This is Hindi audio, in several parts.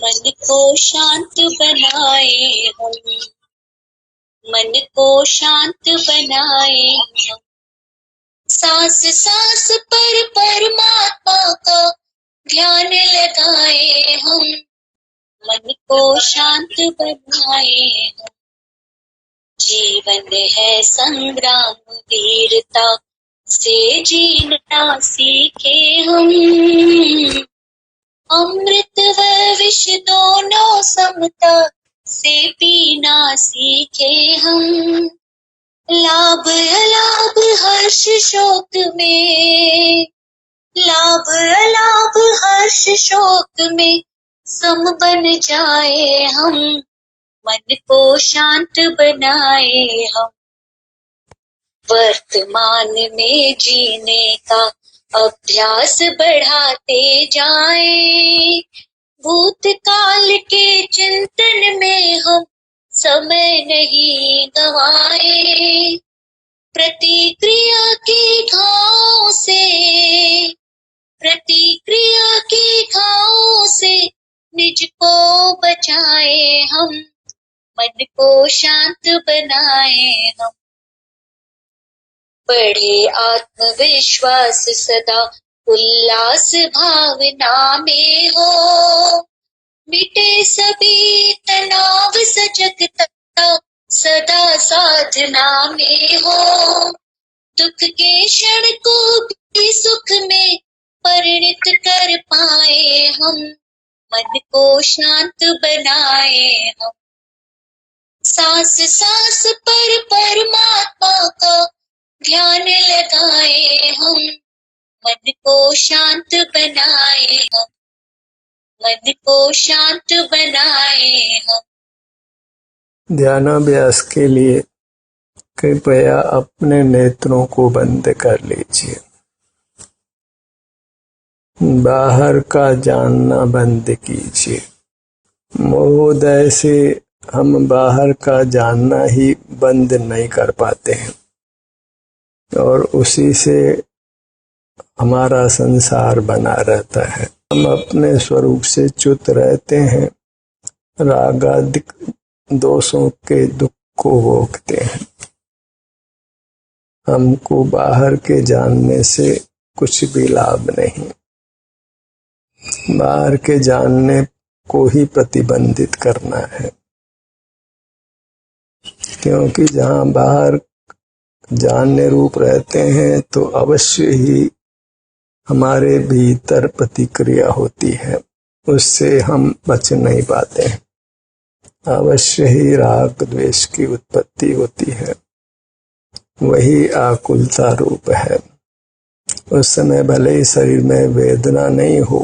मन को शांत बनाए हम, मन को शांत बनाए हम। सांस सांस पर परमात्मा का ध्यान लगाए हम, मन को शांत बनाए हम। जीवन है संग्राम, वीरता से जीना सीखे हम। अमृत व विष दोनों समता से पीना सीखे हम। लाभ अलाभ हर्ष शोक में, लाभ अलाभ हर्ष शोक में सम बन जाए हम, मन को शांत बनाए हम। वर्तमान में जीने का अभ्यास बढ़ाते जाएं, भूतकाल के चिंतन में हम समय नहीं गवाए। प्रतिक्रिया के घाव से, प्रतिक्रिया के घाव से निज को बचाए हम, मन को शांत बनाए हम। बढ़े आत्मविश्वास सदा उल्लास भावना में हो, मिटे सभी तनाव सजगता सदा साधना में हो। दुख के क्षण को भी सुख में परिणित कर पाए हम, मन को शांत बनाए हम। सांस सांस पर परमात्मा का ध्यान लगाए हम, मन को शांत बनाए हम, मन को शांत बनाए हम। ध्यानाभ्यास के लिए कृपया अपने नेत्रों को बंद कर लीजिए। बाहर का जानना बंद कीजिए। मोहोदय से हम बाहर का जानना ही बंद नहीं कर पाते हैं और उसी से हमारा संसार बना रहता है। हम अपने स्वरूप से च्युत रहते हैं, रागादिक दोषों के दुख को भोगते हैं। हमको बाहर के जानने से कुछ भी लाभ नहीं। बाहर के जानने को ही प्रतिबंधित करना है, क्योंकि जहाँ बाहर जानने रूप रहते हैं तो अवश्य ही हमारे भीतर प्रतिक्रिया होती है, उससे हम बच नहीं पाते हैं। अवश्य ही राग द्वेष की उत्पत्ति होती है, वही आकुलता रूप है। उस समय भले ही शरीर में वेदना नहीं हो,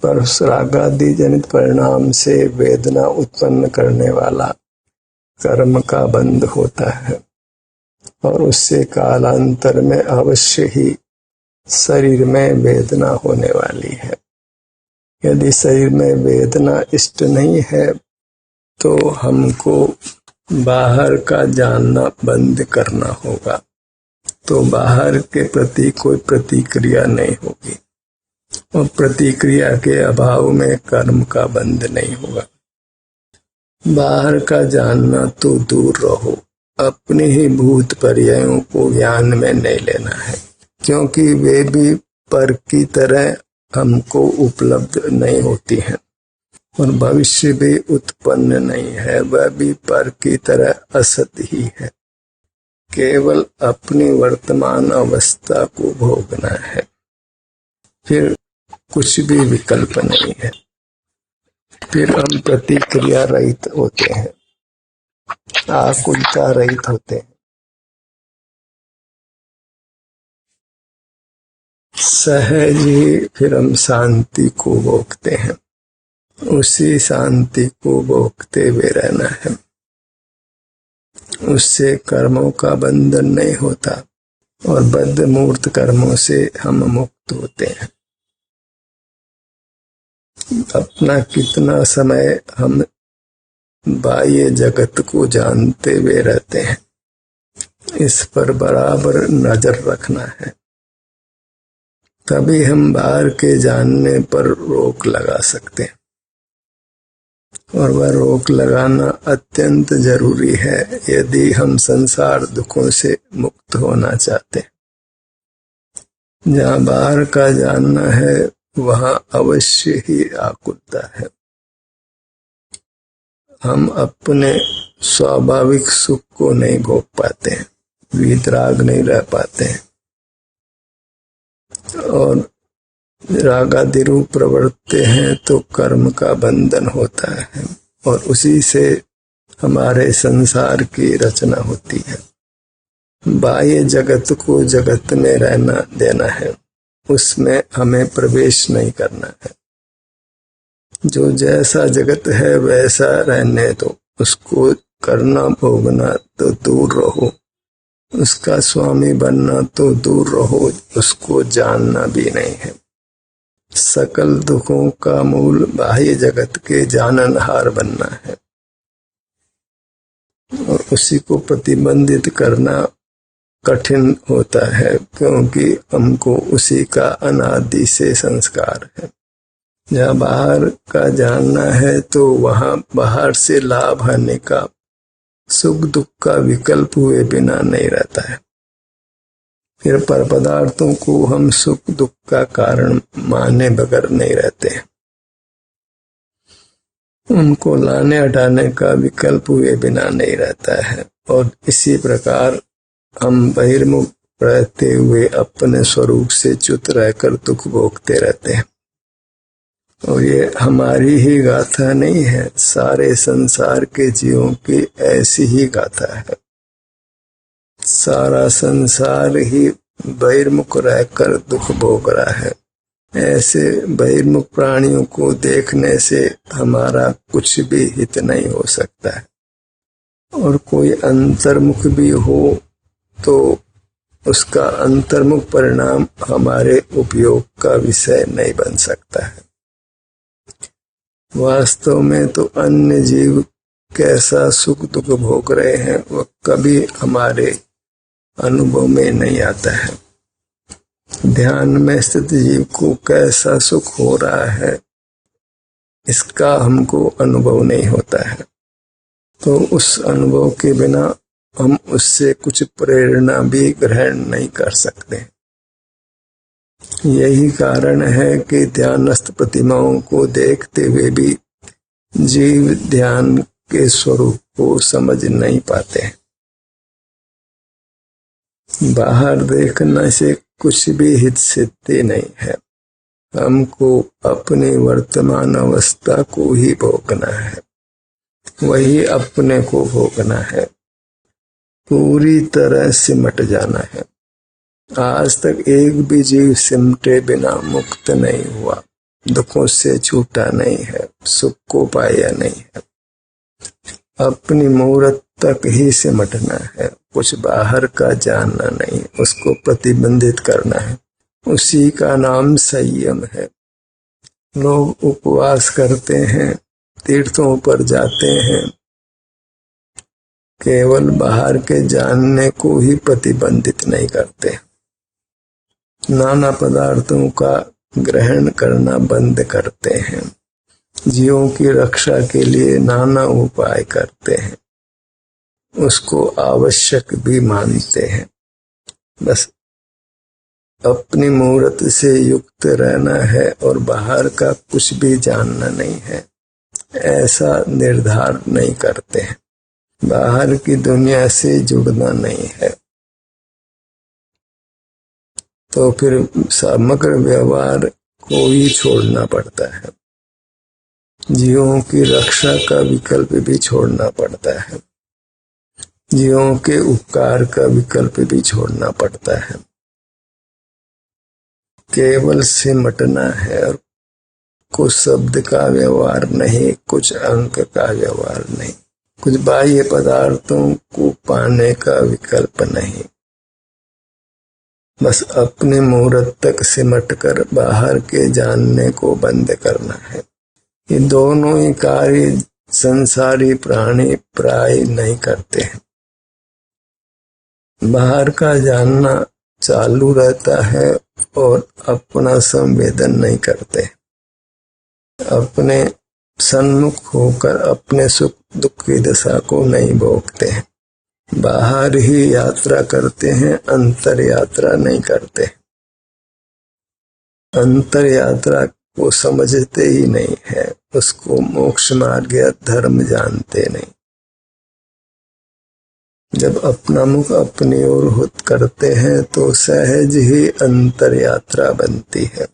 पर उस रागादि जनित परिणाम से वेदना उत्पन्न करने वाला कर्म का बंध होता है और उससे कालांतर में अवश्य ही शरीर में वेदना होने वाली है। यदि शरीर में वेदना इष्ट नहीं है तो हमको बाहर का जानना बंद करना होगा, तो बाहर के प्रति कोई प्रतिक्रिया नहीं होगी और प्रतिक्रिया के अभाव में कर्म का बंध नहीं होगा। बाहर का जानना तो दूर रहो, अपने ही भूत पर्यायों को ज्ञान में नहीं लेना है, क्योंकि वे भी पर की तरह हमको उपलब्ध नहीं होती हैं और भविष्य भी उत्पन्न नहीं है, वह भी पर की तरह असत ही है। केवल अपनी वर्तमान अवस्था को भोगना है, फिर कुछ भी विकल्प नहीं है। फिर हम प्रतिक्रिया रहित होते हैं, आकुलता रहित होते हैं। सहज ही फिर हम शांति को भोगते हैं, उसी शांति को भोगते हुए रहना है। उससे कर्मों का बंधन नहीं होता और बद्ध मूर्त कर्मों से हम मुक्त होते हैं। अपना कितना समय हम बाह्य जगत को जानते हुए रहते हैं, इस पर बराबर नजर रखना है, तभी हम बाहर के जानने पर रोक लगा सकते हैं। और वह रोक लगाना अत्यंत जरूरी है यदि हम संसार दुखों से मुक्त होना चाहते हैं। जहाँ बाहर का जानना है वहाँ अवश्य ही आकुलता है। हम अपने स्वाभाविक सुख को नहीं भोग पाते हैं, वीतराग नहीं रह पाते हैं, और रागादि रूप प्रवृत्ति हैं तो कर्म का बंधन होता है और उसी से हमारे संसार की रचना होती है। बाह्य जगत को जगत में रहना देना है, उसमें हमें प्रवेश नहीं करना है। जो जैसा जगत है वैसा रहने दो, उसको करना भोगना तो दूर रहो, उसका स्वामी बनना तो दूर रहो, उसको जानना भी नहीं है। सकल दुखों का मूल बाह्य जगत के जाननहार बनना है और उसी को प्रतिबंधित करना कठिन होता है क्योंकि हमको उसी का अनादि से संस्कार है। जहाँ बाहर का जानना है तो वहाँ बाहर से लाभ आने का, सुख दुख का विकल्प हुए बिना नहीं रहता है। फिर पर पदार्थों को हम सुख दुख का कारण माने बगैर नहीं रहते हैं। उनको लाने हटाने का विकल्प हुए बिना नहीं रहता है और इसी प्रकार हम बहिर्मुख रहते हुए अपने स्वरूप से च्युत रहकर दुख भोगते रहते हैं। और ये हमारी ही गाथा नहीं है, सारे संसार के जीवों की ऐसी ही गाथा है। सारा संसार ही बहिर्मुख रहकर दुख भोग रहा है। ऐसे बहिर्मुख प्राणियों को देखने से हमारा कुछ भी हित नहीं हो सकता है और कोई अंतर्मुख भी हो तो उसका अंतर्मुख परिणाम हमारे उपयोग का विषय नहीं बन सकता है। वास्तव में तो अन्य जीव कैसा सुख दुख भोग रहे हैं वह कभी हमारे अनुभव में नहीं आता है। ध्यान में स्थित जीव को कैसा सुख हो रहा है इसका हमको अनुभव नहीं होता है, तो उस अनुभव के बिना हम उससे कुछ प्रेरणा भी ग्रहण नहीं कर सकते। यही कारण है कि ध्यानस्थ प्रतिमाओं को देखते हुए भी जीव ध्यान के स्वरूप को समझ नहीं पाते। बाहर देखने से कुछ भी हित सिद्धि नहीं है। हमको अपनी वर्तमान अवस्था को ही भोगना है, वही अपने को भोगना है, पूरी तरह सिमट जाना है। आज तक एक भी जीव सिमटे बिना मुक्त नहीं हुआ, दुखों से छूटा नहीं है, सुख को पाया नहीं है। अपनी मूर्त तक ही सिमटना है, कुछ बाहर का जानना नहीं, उसको प्रतिबंधित करना है। उसी का नाम संयम है। लोग उपवास करते हैं, तीर्थों पर जाते हैं, केवल बाहर के जानने को ही प्रतिबंधित नहीं करते। नाना पदार्थों का ग्रहण करना बंद करते हैं, जीवों की रक्षा के लिए नाना उपाय करते हैं, उसको आवश्यक भी मानते हैं। बस अपनी मूर्त से युक्त रहना है और बाहर का कुछ भी जानना नहीं है, ऐसा निर्धार नहीं करते हैं। बाहर की दुनिया से जुड़ना नहीं है, तो फिर समग्र व्यवहार को ही छोड़ना पड़ता है। जीवों की रक्षा का विकल्प भी छोड़ना पड़ता है, जीवों के उपकार का विकल्प भी छोड़ना पड़ता है। केवल सिमटना है और कुछ शब्द का व्यवहार नहीं, कुछ अंक का व्यवहार नहीं, कुछ बाह्य पदार्थों को पाने का विकल्प नहीं। बस अपने मुहूर्त तक सिमट कर बाहर के जानने को बंद करना है। ये दोनों ही कार्य संसारी प्राणी प्राय नहीं करते हैं। बाहर का जानना चालू रहता है और अपना संवेदन नहीं करते। अपने सन्मुख होकर अपने सुख दुख की दशा को नहीं भोगते हैं। बाहर ही यात्रा करते हैं, अंतर यात्रा नहीं करते। अंतर यात्रा को समझते ही नहीं है, उसको मोक्ष मार्ग या धर्म जानते नहीं। जब अपना मुख अपनी ओर करते हैं तो सहज ही अंतर यात्रा बनती है।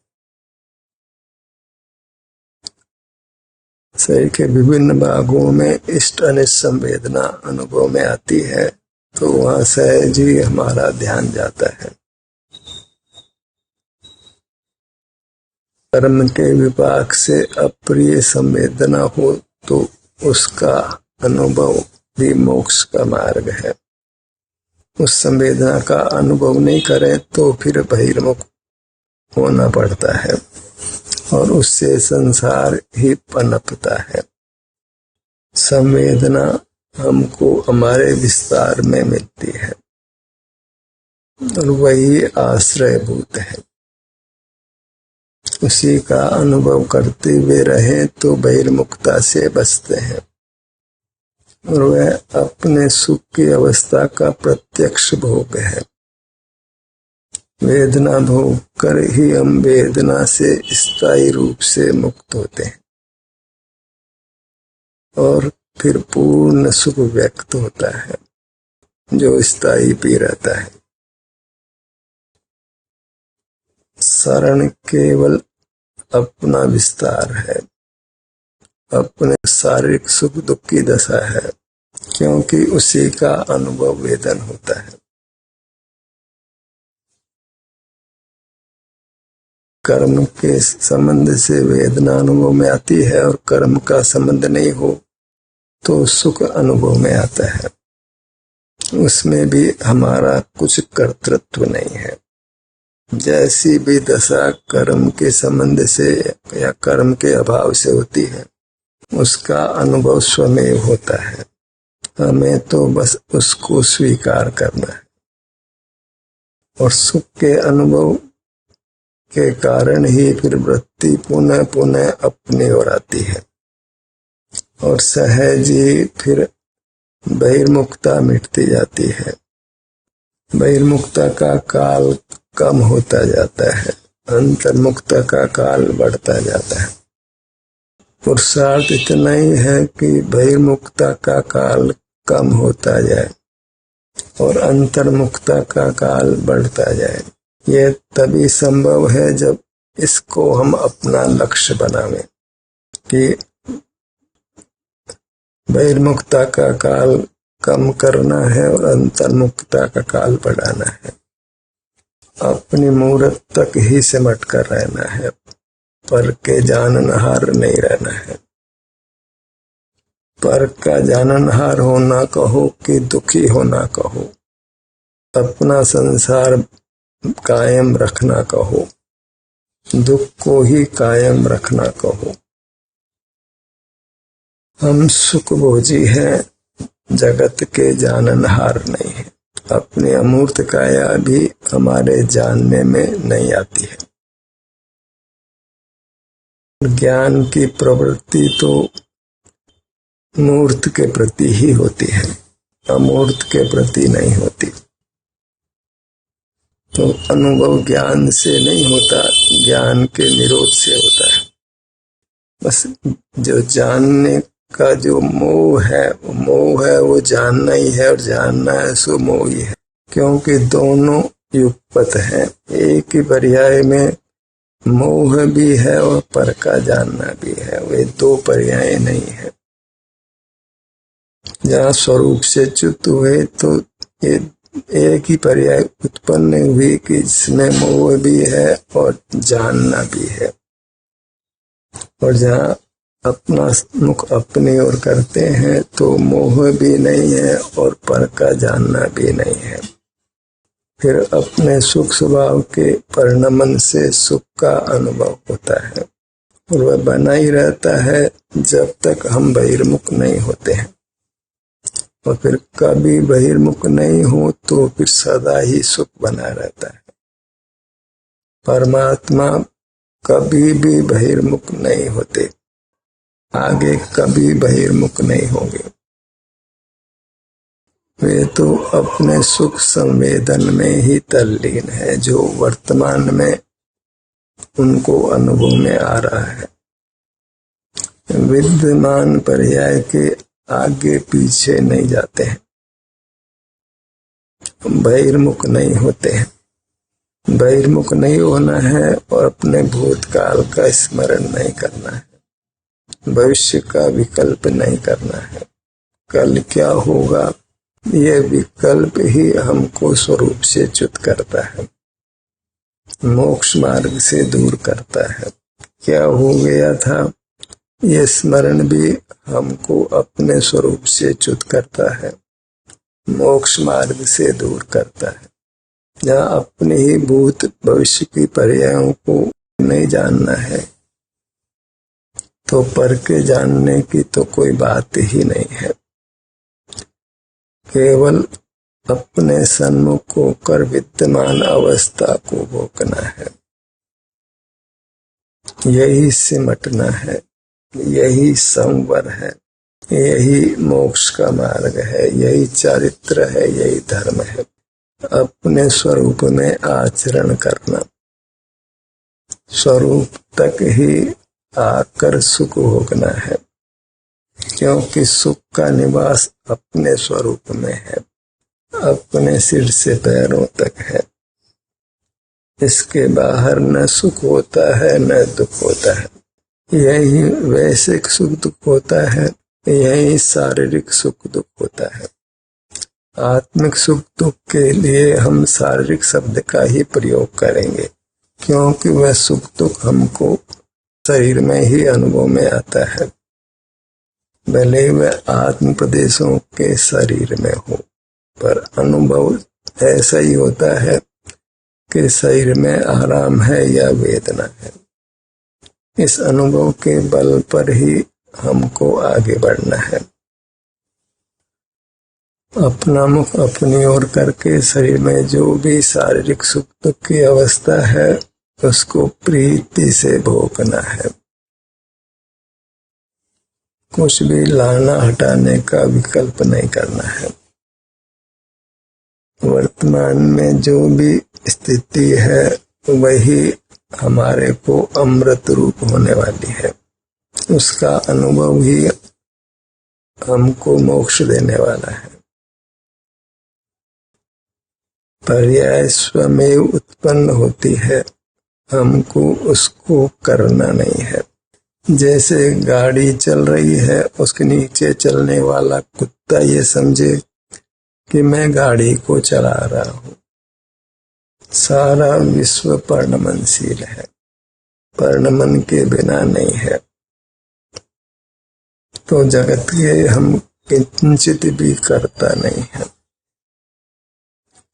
शरीर के विभिन्न भागों में इष्ट अनिष्ट संवेदना अनुभव में आती है तो वहां सहज ही हमारा ध्यान जाता है। कर्म के विपाक से अप्रिय संवेदना हो तो उसका अनुभव भी मोक्ष का मार्ग है। उस संवेदना का अनुभव नहीं करें तो फिर बहिर्मुख होना पड़ता है और उससे संसार ही पनपता है। संवेदना हमको हमारे विस्तार में मिलती है और वही आश्रयभूत है। उसी का अनुभव करते हुए रहें तो बहिर्मुखता से बचते हैं और वह अपने सुख की अवस्था का प्रत्यक्ष भोग है। वेदना भोग कर ही हम वेदना से स्थायी रूप से मुक्त होते हैं और फिर पूर्ण सुख व्यक्त होता है जो स्थायी भी रहता है। शरण केवल अपना विस्तार है, अपने शारीरिक सुख दुख की दशा है, क्योंकि उसी का अनुभव वेदन होता है। कर्म के संबंध से वेदना अनुभव में आती है और कर्म का संबंध नहीं हो तो सुख अनुभव में आता है। उसमें भी हमारा कुछ कर्तृत्व नहीं है। जैसी भी दशा कर्म के संबंध से या कर्म के अभाव से होती है उसका अनुभव स्वमेव होता है। हमें तो बस उसको स्वीकार करना है और सुख के अनुभव के कारण ही फिर वृत्ति पुनः पुनः अपनी ओर आती है और सहज ही फिर बहिर्मुखता मिटती जाती है। बहिर्मुखता का काल कम होता जाता है, अंतर्मुखता का काल बढ़ता जाता है। पुरुषार्थ इतना ही है कि बहिर्मुखता का काल कम होता जाए और अंतर्मुखता का काल बढ़ता जाए। यह तभी संभव है जब इसको हम अपना लक्ष्य बनावें कि बहिर्मुखता का काल कम करना है और अंतर्मुखता का काल बढ़ाना है। अपनी मूर्त तक ही सिमट कर रहना है, पर के जाननहार नहीं रहना है। पर का जाननहार होना कहो कि दुखी होना कहो, अपना संसार कायम रखना कहो, दुख को ही कायम रखना कहो। हम सुखभोजी हैं, जगत के जाननहार नहीं है। अपनी अमूर्त काया भी हमारे जानने में नहीं आती है। ज्ञान की प्रवृत्ति तो मूर्त के प्रति ही होती है, अमूर्त के प्रति नहीं होती। तो अनुभव ज्ञान से नहीं होता, ज्ञान के निरोध से होता है। बस जो जानने का जो मोह है वो जानना ही है और जानना है सो मोह ही है, क्योंकि दोनों युगपत हैं। एक ही पर्याय में मोह भी है और पर का जानना भी है, वे दो पर्याय नहीं है। जहाँ स्वरूप से च्युत हुए तो ये एक ही पर्याय उत्पन्न हुई कि जिसमें मोह भी है और जानना भी है। और जहाँ अपना मुख अपनी ओर करते हैं तो मोह भी नहीं है और पर का जानना भी नहीं है। फिर अपने सुख स्वभाव के परिणमन से सुख का अनुभव होता है और वह बना ही रहता है जब तक हम बहिर्मुख नहीं होते हैं। और फिर कभी बहिर्मुख नहीं हो तो फिर सदा ही सुख बना रहता है। परमात्मा कभी भी बहिर्मुख नहीं होते। आगे कभी बहिर्मुख नहीं होंगे। वे तो अपने सुख संवेदन में ही तल्लीन है, जो वर्तमान में उनको अनुभव में आ रहा है। विद्यमान पर्याय के आगे पीछे नहीं जाते हैं, बहिर्मुख नहीं होते हैं। बहिर्मुख नहीं होना है और अपने भूतकाल का स्मरण नहीं करना है, भविष्य का विकल्प नहीं करना है। कल क्या होगा, ये विकल्प ही हमको स्वरूप से च्युत करता है, मोक्ष मार्ग से दूर करता है। क्या हो गया था, ये स्मरण भी हमको अपने स्वरूप से च्युत करता है, मोक्ष मार्ग से दूर करता है। जहाँ अपने ही भूत भविष्य की पर्यायों को नहीं जानना है, तो पर के जानने की तो कोई बात ही नहीं है। केवल अपने सन्मुख होकर विद्यमान अवस्था को भोगना है, यही सिमटना है, यही संवर है, यही मोक्ष का मार्ग है, यही चरित्र है, यही धर्म है। अपने स्वरूप में आचरण करना, स्वरूप तक ही आकर सुख भोगना है, क्योंकि सुख का निवास अपने स्वरूप में है, अपने सिर से पैरों तक है। इसके बाहर न सुख होता है न दुख होता है। यही वैश्विक सुख दुख होता है, यही शारीरिक सुख दुख होता है। आत्मिक सुख दुख के लिए हम शारीरिक शब्द का ही प्रयोग करेंगे, क्योंकि वह सुख दुख हमको शरीर में ही अनुभव में आता है, भले वह आत्म प्रदेशों के शरीर में हो, पर अनुभव ऐसा ही होता है कि शरीर में आराम है या वेदना है। इस अनुभव के बल पर ही हमको आगे बढ़ना है। अपना मुख अपनी ओर करके शरीर में जो भी शारीरिक सुख दुख की अवस्था है, उसको प्रीति से भोगना है। कुछ भी लाना हटाने का विकल्प नहीं करना है। वर्तमान में जो भी स्थिति है, वही हमारे को अमृत रूप होने वाली है। उसका अनुभव ही हमको मोक्ष देने वाला है। पर्याय स्वमेव उत्पन्न होती है, हमको उसको करना नहीं है। जैसे गाड़ी चल रही है, उसके नीचे चलने वाला कुत्ता ये समझे कि मैं गाड़ी को चला रहा हूँ। सारा विश्व परिणमनशील है, परिणमन के बिना नहीं है। तो जगत के हम किंचित भी करता नहीं है,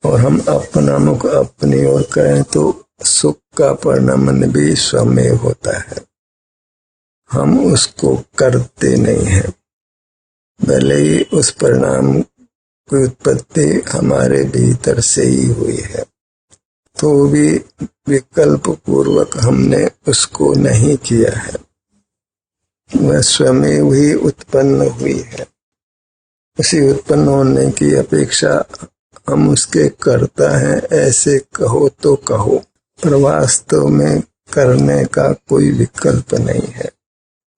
और हम अपना मुख अपनी ओर करें तो सुख का परिणमन भी स्वमेव होता है। हम उसको करते नहीं हैं, भले ही उस परिणाम की उत्पत्ति हमारे भीतर से ही हुई है, तो भी विकल्प पूर्वक हमने उसको नहीं किया है। वह स्वमेव ही उत्पन्न हुई है। उसी उत्पन्न होने की अपेक्षा हम उसके करता हैं, ऐसे कहो तो कहो, पर वास्तव में करने का कोई विकल्प नहीं है,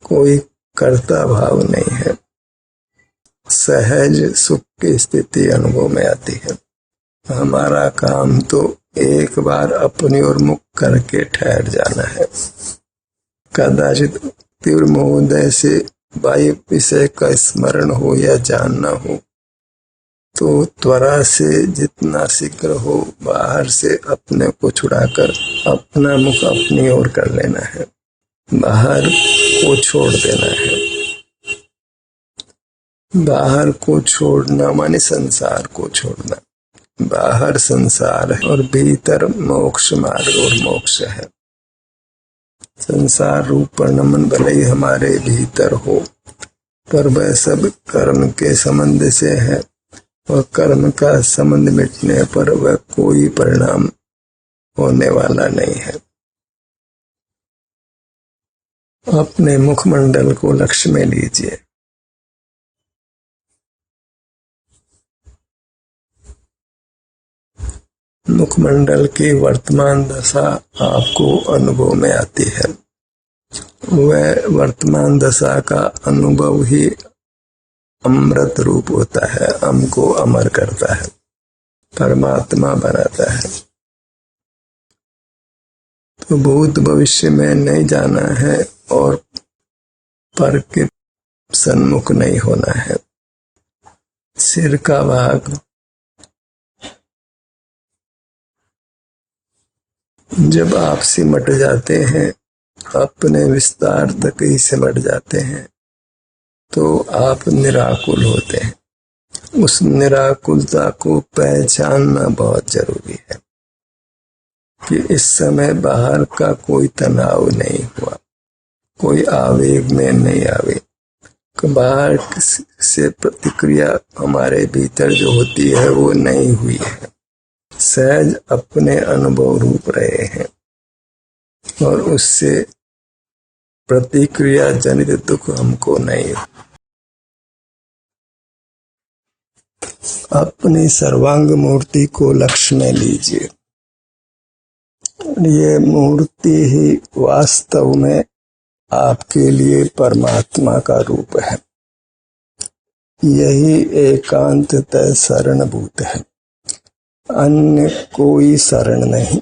कोई कर्ता भाव नहीं है। सहज सुख की स्थिति अनुभव में आती है। हमारा काम तो एक बार अपनी ओर मुख करके ठहर जाना है। कदाचित तीव्र महोदय से बाह्य विषय का स्मरण हो या जानना हो, तो त्वरा से जितना शीघ्र हो बाहर से अपने को छुड़ाकर अपना मुख अपनी ओर कर लेना है, बाहर को छोड़ देना है। बाहर को छोड़ना माने संसार को छोड़ना। बाहर संसार है और भीतर मोक्ष मार्ग और मोक्ष है। संसार रूप परिणमन भले ही हमारे भीतर हो, पर वह सब कर्म के संबंध से है, और कर्म का संबंध मिटने पर वह कोई परिणाम होने वाला नहीं है। अपने मुखमंडल को लक्ष्य में लीजिए। मुखमंडल की वर्तमान दशा आपको अनुभव में आती है। वह वर्तमान दशा का अनुभव ही अमृत रूप होता है, हमको अमर करता है, परमात्मा बनाता है। तो भूत भविष्य में नहीं जाना है और पर के सन्मुख नहीं होना है। सिर का भाग जब आप सिमट जाते हैं, अपने विस्तार तक ही सिमट जाते हैं, तो आप निराकुल होते हैं। उस निराकुलता को पहचानना बहुत जरूरी है कि इस समय बाहर का कोई तनाव नहीं हुआ, कोई आवेग में नहीं आवे, बाहर से प्रतिक्रिया हमारे भीतर जो होती है वो नहीं हुई है। सहज अपने अनुभव रूप रहे हैं और उससे प्रतिक्रिया जनित दुख हमको नहीं। अपनी सर्वांग मूर्ति को लक्ष्य में लीजिए। ये मूर्ति ही वास्तव में आपके लिए परमात्मा का रूप है। यही एकांततः शरणभूत है, अन्य कोई शरण नहीं।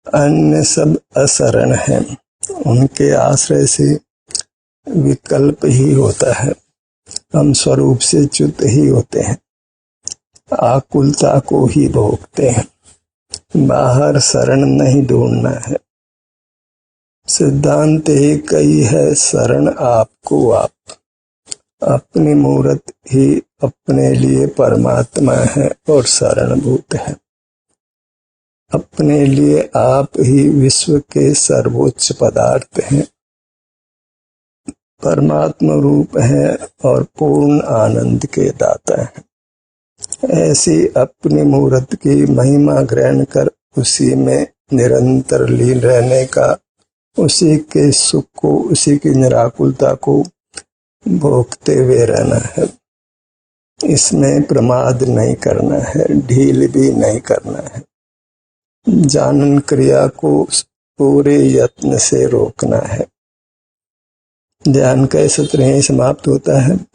अन्य सब अशरण है, उनके आश्रय से विकल्प ही होता है। हम स्वरूप से च्युत ही होते हैं, आकुलता को ही भोगते हैं। बाहर शरण नहीं ढूंढना है। सिद्धांत ही कही है, शरण आपको आप। अपनी मूर्त ही अपने लिए परमात्मा है और शरणभूत है। अपने लिए आप ही विश्व के सर्वोच्च पदार्थ हैं, परमात्मा रूप है और पूर्ण आनंद के दाता है। ऐसी अपनी मूर्त की महिमा ग्रहण कर उसी में निरंतर लीन रहने का, उसी के सुख को, उसी की निराकुलता को भोगते हुए रहना है। इसमें प्रमाद नहीं करना है, ढील भी नहीं करना है। जानन क्रिया को पूरे यत्न से रोकना है। ध्यान का सत्र यहीं समाप्त होता है।